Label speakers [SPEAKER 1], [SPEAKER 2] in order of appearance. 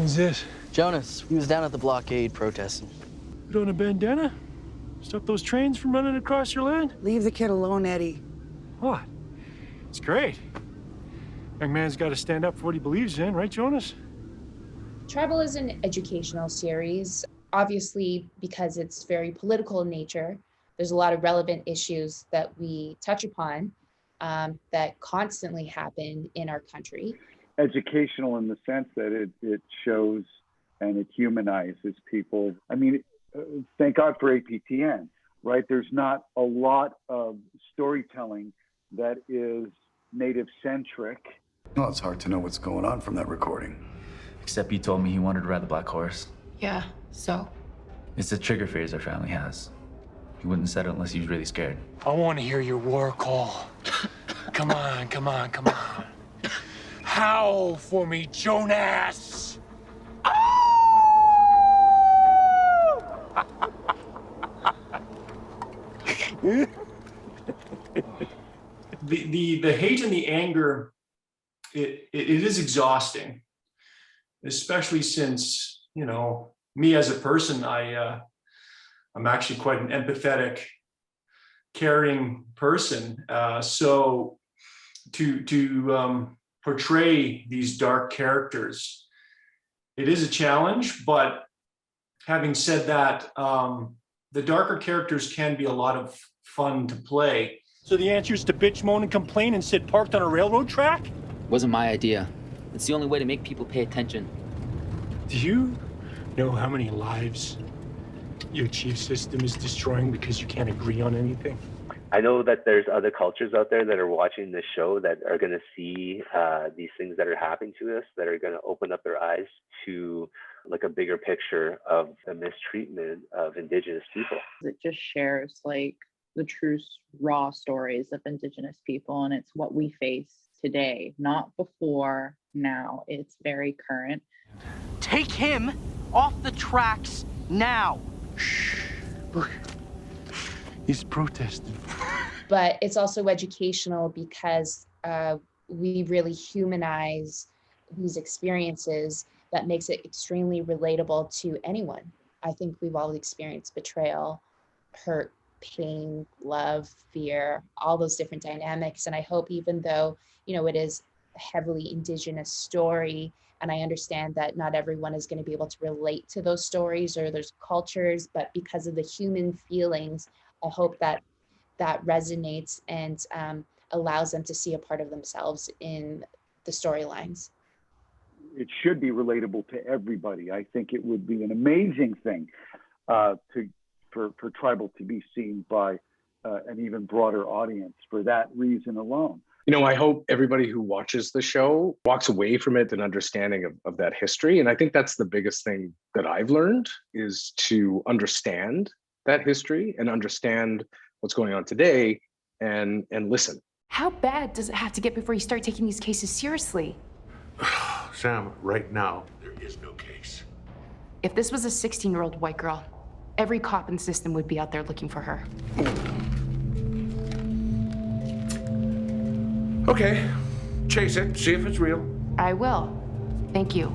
[SPEAKER 1] Who's this?
[SPEAKER 2] Jonas. He was down at the blockade protesting.
[SPEAKER 1] Put on a bandana? Stop those trains from running across your land?
[SPEAKER 3] Leave the kid alone, Eddie.
[SPEAKER 1] What? It's great. Young man's got to stand up for what he believes in, right, Jonas?
[SPEAKER 4] Tribal is an educational series, obviously because it's very political in nature. There's a lot of relevant issues that we touch upon that constantly happen in our country.
[SPEAKER 5] Educational in the sense that it shows and it humanizes people. I mean, thank God for APTN, right? There's not a lot of storytelling that is Native-centric.
[SPEAKER 6] Well, it's hard to know what's going on from that recording.
[SPEAKER 7] Except he told me he wanted to ride the black horse.
[SPEAKER 8] Yeah, so?
[SPEAKER 7] It's a trigger phrase our family has. He wouldn't have said it unless he was really scared.
[SPEAKER 1] I want to hear your war call. Come on, come on, come on. Howl for me, Jonas!
[SPEAKER 9] The hate and the anger, it is exhausting, especially since, you know, me as a person, I'm actually quite an empathetic, caring person. So to portray these dark characters, it is a challenge. But having said that, the darker characters can be a lot of fun to play.
[SPEAKER 1] So the answer is to bitch, moan, and complain and sit parked on a railroad track?
[SPEAKER 2] Wasn't my idea. It's the only way to make people pay attention.
[SPEAKER 1] Do you know how many lives your chief system is destroying because you can't agree on anything?
[SPEAKER 10] I know that there's other cultures out there that are watching this show that are going to see these things that are happening to us, that are going to open up their eyes to like a bigger picture of the mistreatment of Indigenous people.
[SPEAKER 8] It just shares like the true raw stories of Indigenous people, and it's what we face today, not before, now. It's very current.
[SPEAKER 2] Take him off the tracks now.
[SPEAKER 1] Shh. Look. He's protesting.
[SPEAKER 4] But it's also educational because we really humanize these experiences that makes it extremely relatable to anyone. I think we've all experienced betrayal, hurt, pain, love, fear, all those different dynamics. And I hope, even though, you know, it is a heavily Indigenous story, and I understand that not everyone is going to be able to relate to those stories or those cultures, but because of the human feelings, I hope that that resonates and allows them to see a part of themselves in the storylines.
[SPEAKER 5] It should be relatable to everybody. I think it would be an amazing thing for tribal to be seen by an even broader audience for that reason alone.
[SPEAKER 11] You know, I hope everybody who watches the show walks away from it with an understanding of that history. And I think that's the biggest thing that I've learned, is to understand that history and understand what's going on today and listen.
[SPEAKER 12] How bad does it have to get before you start taking these cases seriously?
[SPEAKER 13] Sam, right now, there is no case.
[SPEAKER 12] If this was a 16-year-old white girl, every cop in the system would be out there looking for her.
[SPEAKER 13] Okay, chase it, see if it's real.
[SPEAKER 12] I will. Thank you.